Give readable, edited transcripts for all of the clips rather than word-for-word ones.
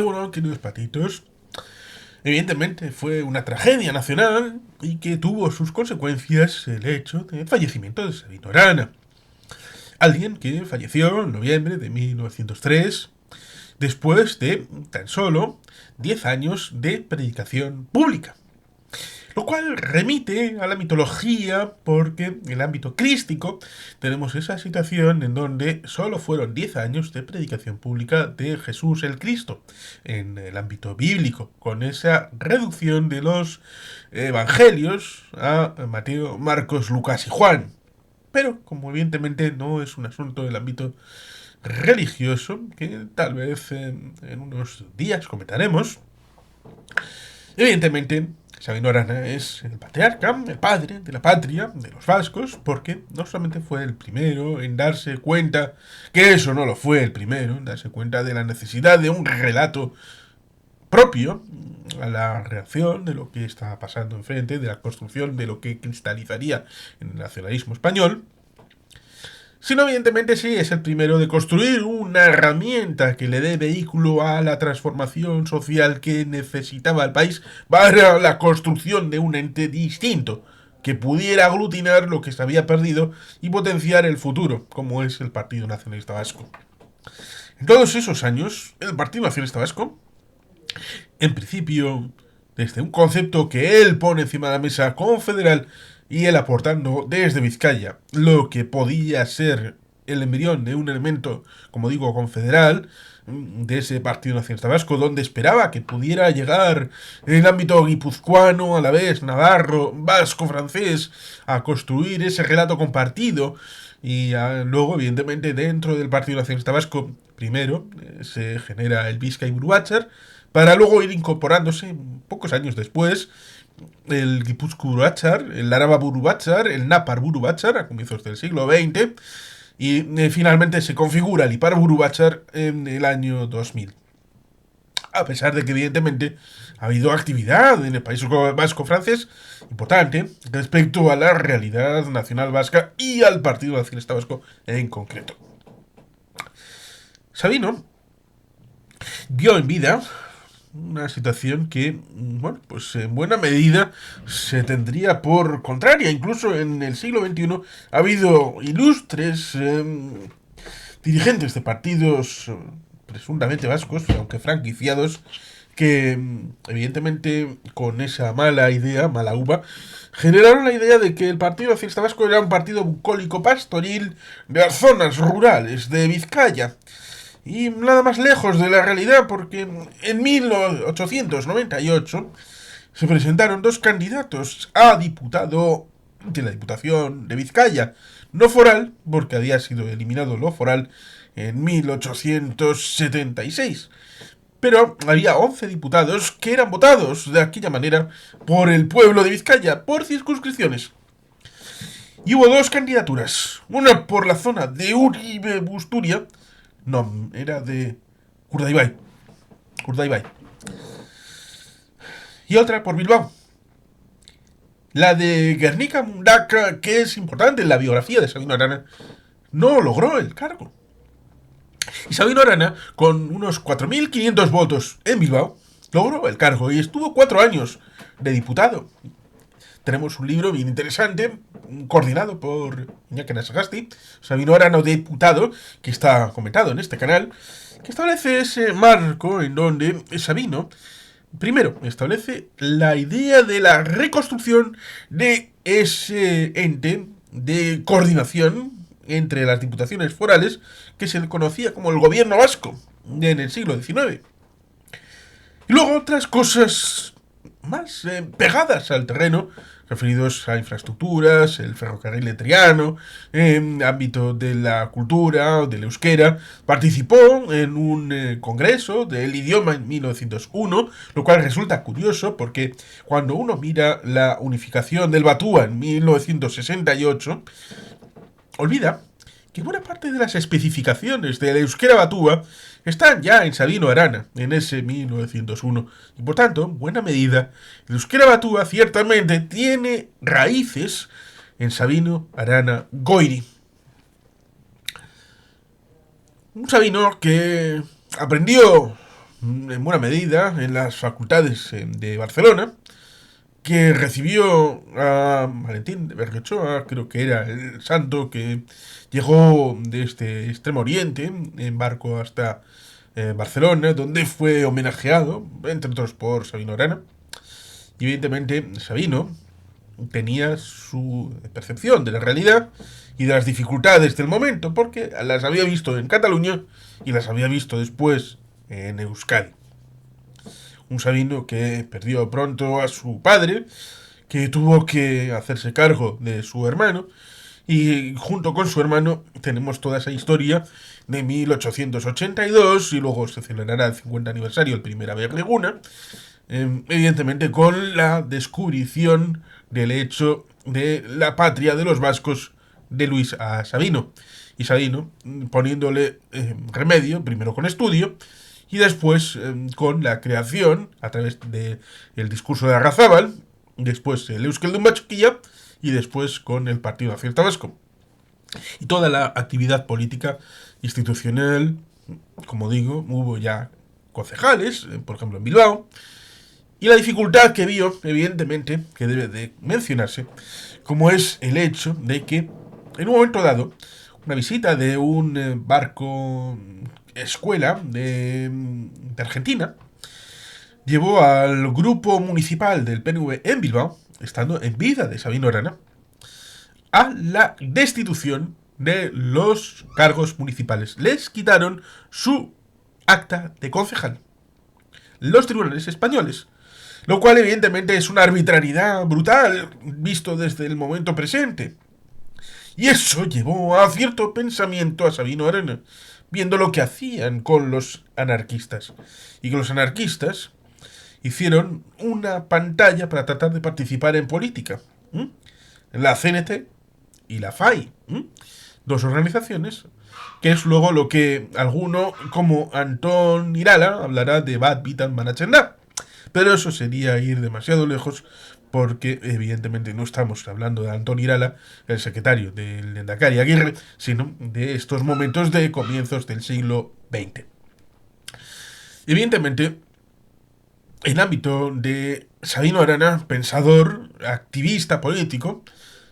Bueno, queridos patitos, evidentemente fue una tragedia nacional y que tuvo sus consecuencias el hecho del fallecimiento de Sabino Arana, alguien que falleció en noviembre de 1903 después de tan solo 10 años de predicación pública. Lo cual remite a la mitología porque en el ámbito crístico tenemos esa situación en donde solo fueron 10 años de predicación pública de Jesús el Cristo en el ámbito bíblico, con esa reducción de los evangelios a Mateo, Marcos, Lucas y Juan. Pero como evidentemente no es un asunto del ámbito religioso, que tal vez en unos días comentaremos, evidentemente, Sabino Arana es el patriarca, el padre de la patria, de los vascos, porque no solamente fue el primero en darse cuenta, que eso no lo fue el primero, en darse cuenta de la necesidad de un relato propio a la reacción de lo que estaba pasando enfrente, de la construcción de lo que cristalizaría en el nacionalismo español, sino evidentemente sí es el primero de construir una herramienta que le dé vehículo a la transformación social que necesitaba el país para la construcción de un ente distinto, que pudiera aglutinar lo que se había perdido y potenciar el futuro, como es el Partido Nacionalista Vasco. En todos esos años, el Partido Nacionalista Vasco, en principio, desde un concepto que él pone encima de la mesa confederal y él aportando desde Vizcaya lo que podía ser el embrión de un elemento, como digo, confederal, de ese Partido Nacionalista Vasco, donde esperaba que pudiera llegar en el ámbito guipuzcoano, a la vez navarro, vasco, francés, a construir ese relato compartido. Y luego, evidentemente, dentro del Partido Nacionalista Vasco, primero se genera el Vizcay Buruachar, para luego ir incorporándose, pocos años después, el Gipuzkoa Buruachar, el Araba Buruachar, el Napar Buruachar, a comienzos del siglo XX, y finalmente se configura el Ipar Buruachar en el año 2000. A pesar de que, evidentemente, ha habido actividad en el País Vasco francés importante respecto a la realidad nacional vasca y al Partido Nacionalista Vasco en concreto. Sabino vio en vida una situación que, bueno, pues en buena medida se tendría por contraria. Incluso en el siglo XXI ha habido ilustres dirigentes de partidos presuntamente vascos, aunque franquiciados, que evidentemente con esa mala idea, mala uva, generaron la idea de que el Partido Nacionalista Vasco era un partido bucólico pastoril de las zonas rurales de Vizcaya. Y nada más lejos de la realidad, porque en 1898 se presentaron dos candidatos a diputado de la Diputación de Vizcaya, no foral, porque había sido eliminado lo foral en 1876. Pero había 11 diputados que eran votados de aquella manera por el pueblo de Vizcaya, por circunscripciones. Y hubo dos candidaturas, una por la zona de Uribe Busturia, no, era de Urdaibai. Urdaibai. Y otra por Bilbao. La de Guernica Mundaca, que es importante en la biografía de Sabino Arana, no logró el cargo. Y Sabino Arana, con unos 4.500 votos en Bilbao, logró el cargo y estuvo 4 años de diputado. Tenemos un libro bien interesante, coordinado por Iñaki Nasagasti, Sabino Arana diputado, que está comentado en este canal, que establece ese marco en donde Sabino, primero, establece la idea de la reconstrucción de ese ente de coordinación entre las diputaciones forales que se conocía como el gobierno vasco en el siglo XIX. Y luego otras cosas más pegadas al terreno, referidos a infraestructuras, el ferrocarril de Triano, en ámbito de la cultura, del euskera. Participó en un congreso del idioma en 1901, lo cual resulta curioso porque cuando uno mira la unificación del Batúa en 1968, olvida que buena parte de las especificaciones del euskera Batúa están ya en Sabino Arana, en ese 1901. Y por tanto, en buena medida, el euskera Batúa ciertamente tiene raíces en Sabino Arana Goiri. Un Sabino que aprendió en buena medida en las facultades de Barcelona, que recibió a Valentín de Bergochoa, creo que era el santo que llegó de este extremo oriente en barco hasta Barcelona, donde fue homenajeado, entre otros por Sabino Arana. Y evidentemente Sabino tenía su percepción de la realidad y de las dificultades del momento, porque las había visto en Cataluña y las había visto después en Euskadi. Un Sabino que perdió pronto a su padre, que tuvo que hacerse cargo de su hermano, y junto con su hermano tenemos toda esa historia de 1882, y luego se celebrará el 50 aniversario, el Primera Berreguna, evidentemente con la descubrición del hecho de la patria de los vascos de Luis a Sabino. Y Sabino poniéndole remedio, primero con estudio, y después con la creación, a través del discurso de Arrazábal, después el Euskeldun Bachoquilla, y después con el Partido Nacionalista Vasco. Y toda la actividad política institucional, como digo, hubo ya concejales, por ejemplo en Bilbao, y la dificultad que vio, evidentemente, que debe de mencionarse, como es el hecho de que, en un momento dado, una visita de un barco escuela de Argentina llevó al grupo municipal del PNV en Bilbao, estando en vida de Sabino Arana, a la destitución de los cargos municipales. Les quitaron su acta de concejal los tribunales españoles, lo cual evidentemente es una arbitrariedad brutal visto desde el momento presente. Y eso llevó a cierto pensamiento a Sabino Arana, viendo lo que hacían con los anarquistas. Y que los anarquistas hicieron una pantalla para tratar de participar en política. La CNT y la FAI. Dos organizaciones que es luego lo que alguno como Antón Irala hablará de Bat Bitan Manachendá. Pero eso sería ir demasiado lejos, porque evidentemente no estamos hablando de Antón Irala, el secretario del Lehendakari Aguirre, sino de estos momentos de comienzos del siglo XX. Evidentemente, en el ámbito de Sabino Arana, pensador, activista político,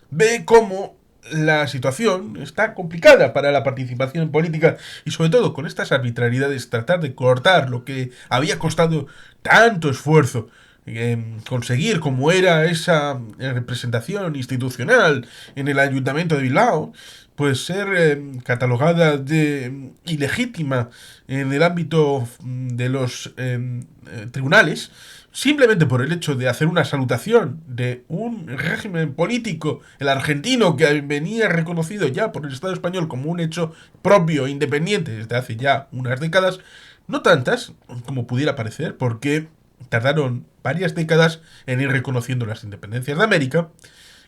ve cómo la situación está complicada para la participación en política y sobre todo con estas arbitrariedades tratar de cortar lo que había costado tanto esfuerzo conseguir como era esa representación institucional en el Ayuntamiento de Bilbao, pues ser catalogada de ilegítima en el ámbito de los tribunales, simplemente por el hecho de hacer una salutación de un régimen político, el argentino, que venía reconocido ya por el Estado español como un hecho propio e independiente desde hace ya unas décadas, no tantas como pudiera parecer, porque tardaron varias décadas en ir reconociendo las independencias de América,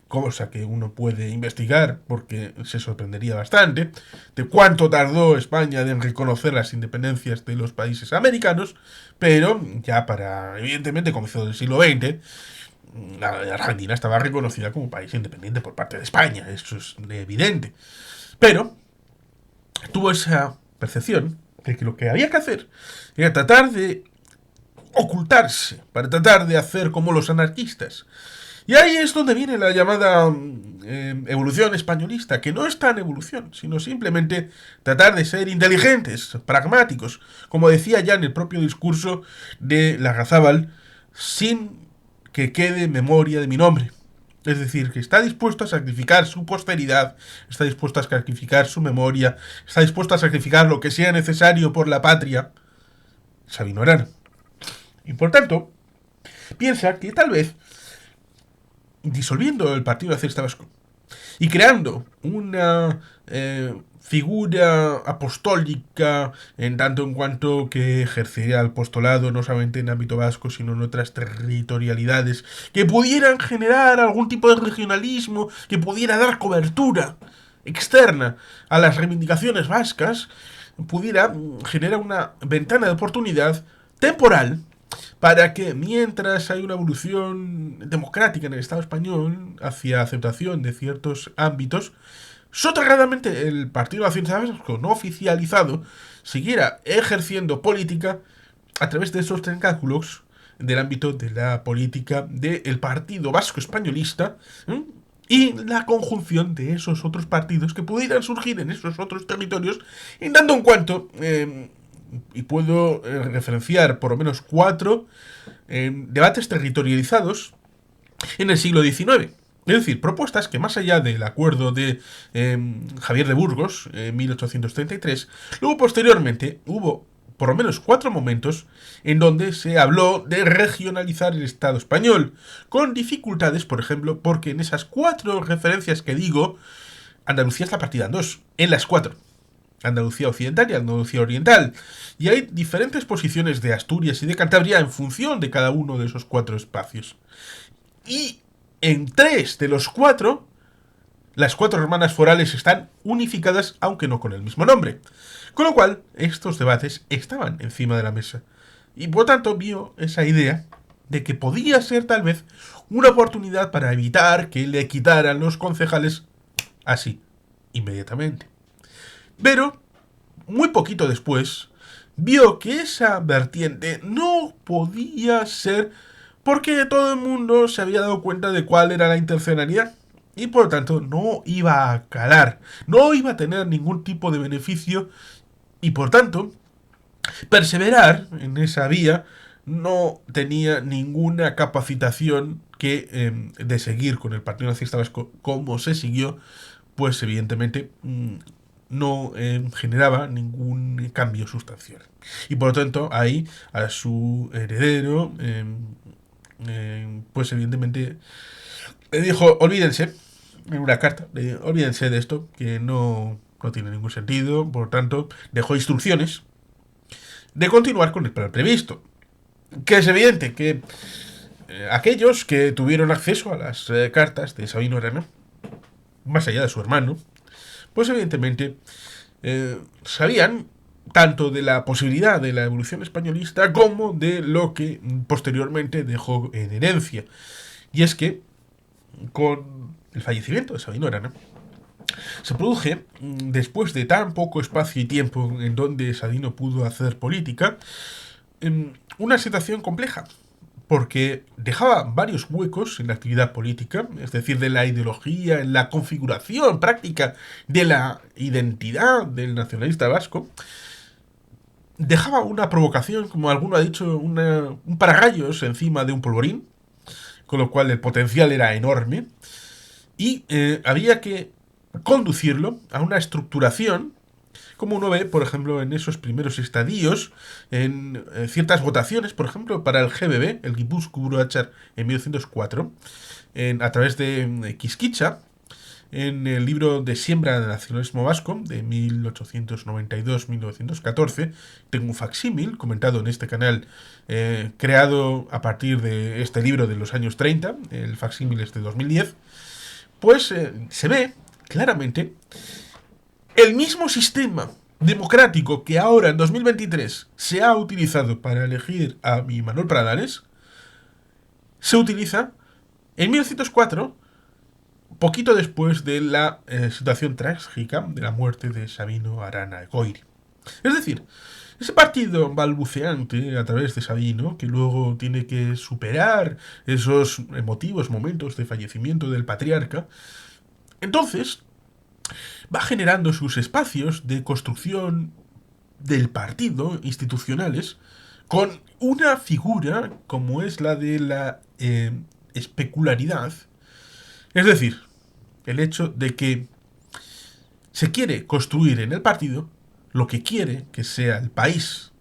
cosa que uno puede investigar porque se sorprendería bastante de cuánto tardó España en reconocer las independencias de los países americanos, pero ya para, evidentemente, comienzo del siglo XX, la Argentina estaba reconocida como país independiente por parte de España, eso es evidente. Pero tuvo esa percepción de que lo que había que hacer era tratar de ocultarse, para tratar de hacer como los anarquistas. Y ahí es donde viene la llamada evolución españolista, que no es tan evolución, sino simplemente tratar de ser inteligentes, pragmáticos, como decía ya en el propio discurso de Larrazábal, sin que quede memoria de mi nombre. Es decir, que está dispuesto a sacrificar su posteridad, está dispuesto a sacrificar su memoria, está dispuesto a sacrificar lo que sea necesario por la patria, Sabino Arana. Y por tanto, piensa que tal vez disolviendo el Partido Nacionalista Vasco y creando una figura apostólica en tanto en cuanto que ejercería el apostolado no solamente en ámbito vasco sino en otras territorialidades que pudieran generar algún tipo de regionalismo, que pudiera dar cobertura externa a las reivindicaciones vascas, pudiera generar una ventana de oportunidad temporal para que mientras hay una evolución democrática en el Estado español hacia aceptación de ciertos ámbitos, soterradamente el Partido Nacionalista Vasco no oficializado siguiera ejerciendo política a través de esos tentáculos del ámbito de la política del Partido Vasco Españolista, y la conjunción de esos otros partidos que pudieran surgir en esos otros territorios, en tanto en cuanto, y puedo referenciar por lo menos 4 debates territorializados en el siglo XIX. Es decir, propuestas que más allá del acuerdo de Javier de Burgos en 1833, luego posteriormente hubo por lo menos 4 momentos en donde se habló de regionalizar el Estado español, con dificultades, por ejemplo, porque en esas 4 referencias que digo, Andalucía está partida en 2, en las 4. Andalucía Occidental y Andalucía Oriental. Y hay diferentes posiciones de Asturias y de Cantabria en función de cada uno de esos 4 espacios. Y en 3 de los 4, las 4 hermanas forales están unificadas, aunque no con el mismo nombre. Con lo cual, estos debates estaban encima de la mesa. Y por tanto, vio esa idea de que podía ser tal vez una oportunidad para evitar que le quitaran los concejales así, inmediatamente. Pero, muy poquito después, vio que esa vertiente no podía ser porque todo el mundo se había dado cuenta de cuál era la intencionalidad. Y por lo tanto no iba a calar, no iba a tener ningún tipo de beneficio. Y por tanto, perseverar en esa vía no tenía ninguna capacitación de seguir con el Partido Nacionalista Vasco como se siguió, pues evidentemente no generaba ningún cambio sustancial. Y por lo tanto, ahí a su heredero, pues evidentemente le dijo, olvídense, en una carta, olvídense de esto, que no tiene ningún sentido. Por lo tanto, dejó instrucciones de continuar con el plan previsto. Que es evidente que aquellos que tuvieron acceso a las cartas de Sabino Arana, más allá de su hermano, pues evidentemente sabían tanto de la posibilidad de la evolución españolista como de lo que posteriormente dejó en herencia. Y es que, con el fallecimiento de Sabino Arana, se produce, después de tan poco espacio y tiempo en donde Sabino pudo hacer política, una situación compleja, porque dejaba varios huecos en la actividad política, es decir, de la ideología, en la configuración práctica de la identidad del nacionalista vasco. Dejaba una provocación, como alguno ha dicho, un paragallos encima de un polvorín, con lo cual el potencial era enorme, y había que conducirlo a una estructuración, como uno ve, por ejemplo, en esos primeros estadios, en ciertas votaciones, por ejemplo, para el GBB, el Gipuzkoa Buruachar, en 1904, a través de Quisquicha, en el libro de Siembra del Nacionalismo Vasco, de 1892-1914, tengo un facsímil comentado en este canal, creado a partir de este libro de los años 30, el facsímil es de 2010, pues se ve claramente el mismo sistema democrático que ahora en 2023 se ha utilizado para elegir a mi Manuel Pradales, se utiliza en 1904, poquito después de la situación trágica de la muerte de Sabino Arana Egoiri. Es decir, ese partido balbuceante a través de Sabino, que luego tiene que superar esos emotivos momentos de fallecimiento del patriarca, entonces va generando sus espacios de construcción del partido institucionales con una figura como es la de la especularidad. Es decir, el hecho de que se quiere construir en el partido lo que quiere que sea el país,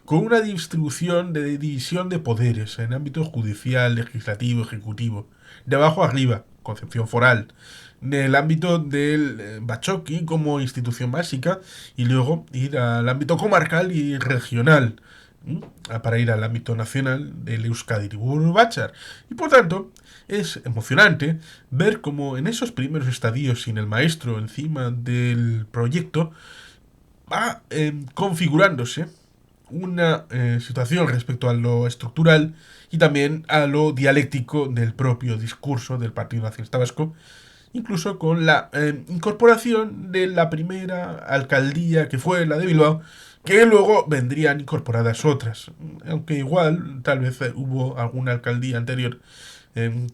con una distribución de división de poderes en ámbito judicial, legislativo, ejecutivo, de abajo a arriba, concepción foral, en el ámbito del Bachoqui como institución básica, y luego ir al ámbito comarcal y regional, para ir al ámbito nacional del Euskadi Bachar. Y por tanto, es emocionante ver cómo en esos primeros estadios, sin el maestro encima del proyecto, va configurándose una situación respecto a lo estructural y también a lo dialéctico del propio discurso del Partido Nacionalista Vasco, incluso con la incorporación de la primera alcaldía, que fue la de Bilbao, que luego vendrían incorporadas otras. Aunque igual, tal vez hubo alguna alcaldía anterior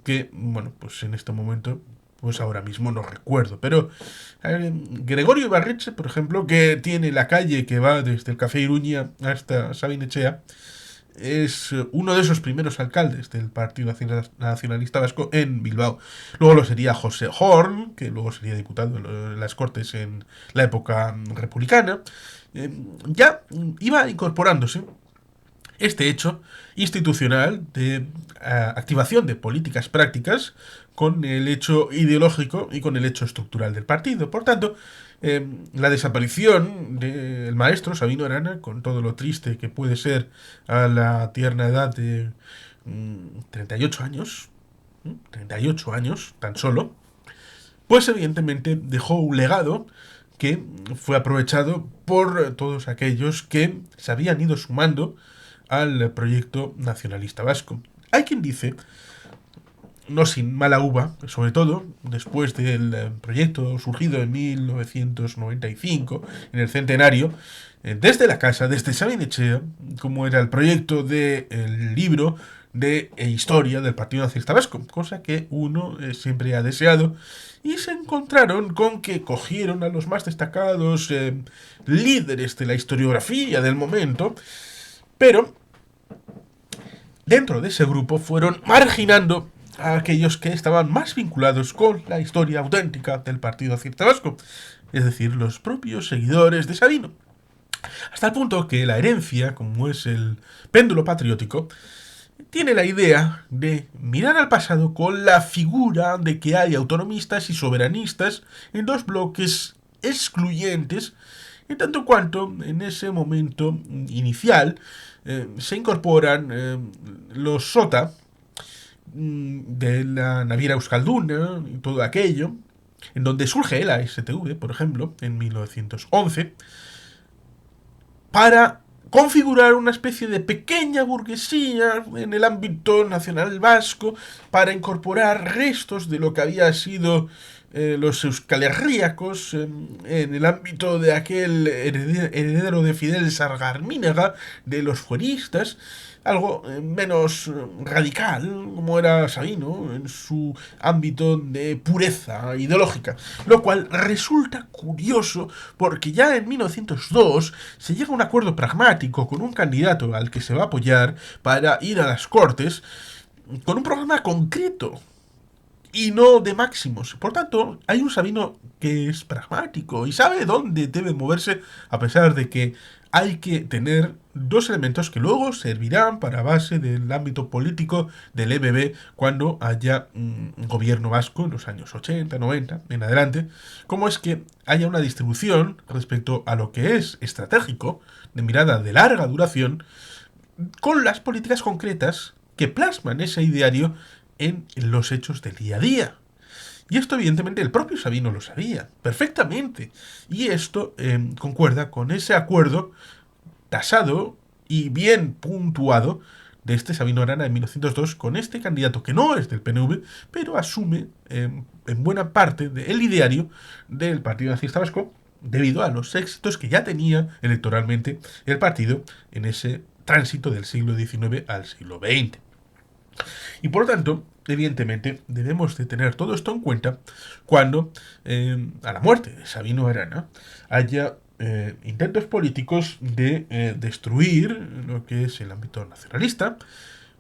que, bueno, pues en este momento, pues ahora mismo no recuerdo. Pero Gregorio Ibarretxe, por ejemplo, que tiene la calle que va desde el Café Iruña hasta Sabinetxea, es uno de esos primeros alcaldes del Partido Nacionalista Vasco en Bilbao. Luego lo sería José Horn, que luego sería diputado en las Cortes en la época republicana. Ya iba incorporándose este hecho institucional de activación de políticas prácticas con el hecho ideológico y con el hecho estructural del partido. Por tanto, la desaparición del maestro Sabino Arana, con todo lo triste que puede ser a la tierna edad de 38 años, 38 años tan solo, pues evidentemente dejó un legado que fue aprovechado por todos aquellos que se habían ido sumando al proyecto nacionalista vasco. Hay quien dice, no sin mala uva, sobre todo después del proyecto surgido en 1995, en el centenario, desde la casa, desde Sabinetxea, como era el proyecto del libro de historia del Partido Nacionalista Vasco, cosa que uno siempre ha deseado, y se encontraron con que cogieron a los más destacados líderes de la historiografía del momento, pero dentro de ese grupo fueron marginando a aquellos que estaban más vinculados con la historia auténtica del Partido Nacionalista Vasco, es decir, los propios seguidores de Sabino. Hasta el punto que la herencia, como es el péndulo patriótico, tiene la idea de mirar al pasado con la figura de que hay autonomistas y soberanistas en dos bloques excluyentes, en tanto cuanto en ese momento inicial se incorporan los SOTA de la naviera Euskalduna y todo aquello, en donde surge la STV, por ejemplo, en 1911, para configurar una especie de pequeña burguesía en el ámbito nacional vasco, para incorporar restos de lo que había sido los euskalherríacos en el ámbito de aquel heredero de Fidel Sargarmínega, de los fueristas, algo menos radical, como era Sabino, en su ámbito de pureza ideológica. Lo cual resulta curioso porque ya en 1902 se llega a un acuerdo pragmático con un candidato al que se va a apoyar para ir a las Cortes con un programa concreto y no de máximos. Por tanto, hay un Sabino que es pragmático y sabe dónde debe moverse, a pesar de que hay que tener dos elementos que luego servirán para base del ámbito político del EBB cuando haya un gobierno vasco en los años 80, 90, en adelante, como es que haya una distribución respecto a lo que es estratégico, de mirada de larga duración, con las políticas concretas que plasman ese ideario en los hechos del día a día. Y esto evidentemente el propio Sabino lo sabía perfectamente. Y esto concuerda con ese acuerdo tasado y bien puntuado de este Sabino Arana en 1902 con este candidato que no es del PNV, pero asume en buena parte el ideario del Partido Nacionalista Vasco debido a los éxitos que ya tenía electoralmente el partido en ese tránsito del siglo XIX al siglo XX. Y por lo tanto, evidentemente, debemos de tener todo esto en cuenta cuando, a la muerte de Sabino Arana, haya intentos políticos de destruir lo que es el ámbito nacionalista,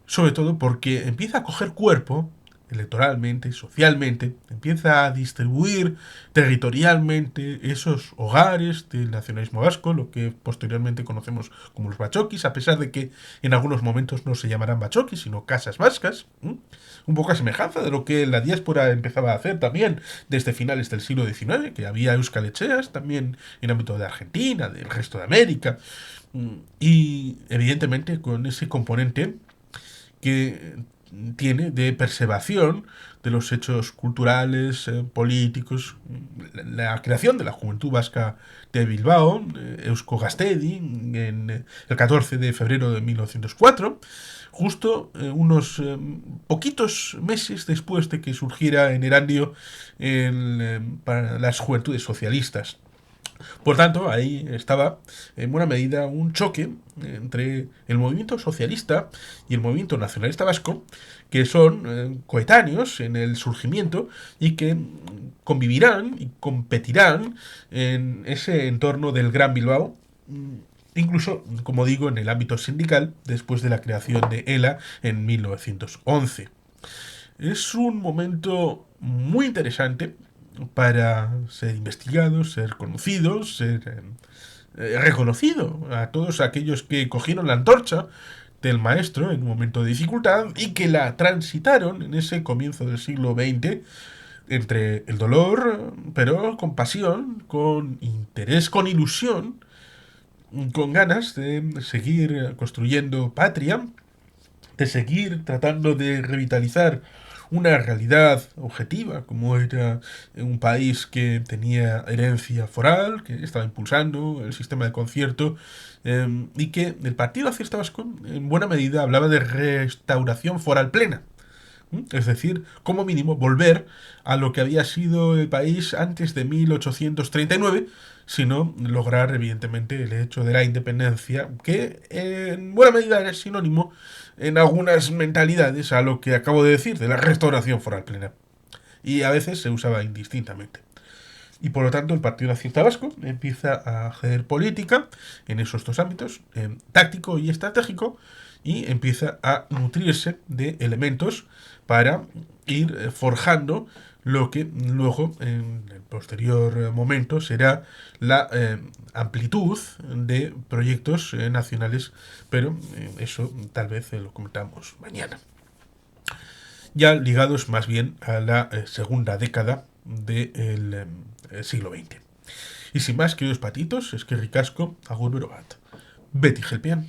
sobre todo porque empieza a coger cuerpo electoralmente, socialmente, empieza a distribuir territorialmente esos hogares del nacionalismo vasco, lo que posteriormente conocemos como los bachoquis, a pesar de que en algunos momentos no se llamarán bachoquis, sino casas vascas, un poco a semejanza de lo que la diáspora empezaba a hacer también desde finales del siglo XIX, que había euskalhetxeas también en el ámbito de Argentina, del resto de América, y evidentemente con ese componente que tiene de preservación de los hechos culturales, políticos, la creación de la Juventud Vasca de Bilbao, Eusko Gaztedi, en el 14 de febrero de 1904, justo unos poquitos meses después de que surgiera en Erandio para las Juventudes Socialistas. Por tanto, ahí estaba en buena medida un choque entre el movimiento socialista y el movimiento nacionalista vasco, que son coetáneos en el surgimiento y que convivirán y competirán en ese entorno del Gran Bilbao, incluso, como digo, en el ámbito sindical, después de la creación de ELA en 1911. Es un momento muy interesante para ser investigado, ser conocido, ser reconocido a todos aquellos que cogieron la antorcha del maestro en un momento de dificultad y que la transitaron en ese comienzo del siglo XX entre el dolor, pero con pasión, con interés, con ilusión, con ganas de seguir construyendo patria, de seguir tratando de revitalizar una realidad objetiva, como era un país que tenía herencia foral, que estaba impulsando el sistema de concierto, y que el Partido Nacionalista Vasco, en buena medida, hablaba de restauración foral plena. Es decir, como mínimo, volver a lo que había sido el país antes de 1839, sino lograr, evidentemente, el hecho de la independencia, que en buena medida era sinónimo en algunas mentalidades a lo que acabo de decir, de la restauración foral plena. Y a veces se usaba indistintamente. Y por lo tanto el Partido Nacionalista Vasco empieza a hacer política en esos dos ámbitos, táctico y estratégico, y empieza a nutrirse de elementos para ir forjando lo que luego, en el posterior momento, será la amplitud de proyectos nacionales, pero eso tal vez lo comentamos mañana. Ya ligados más bien a la segunda década del siglo XX. Y sin más, queridos patitos, es que ricasco, agur bat. Beti gelpean.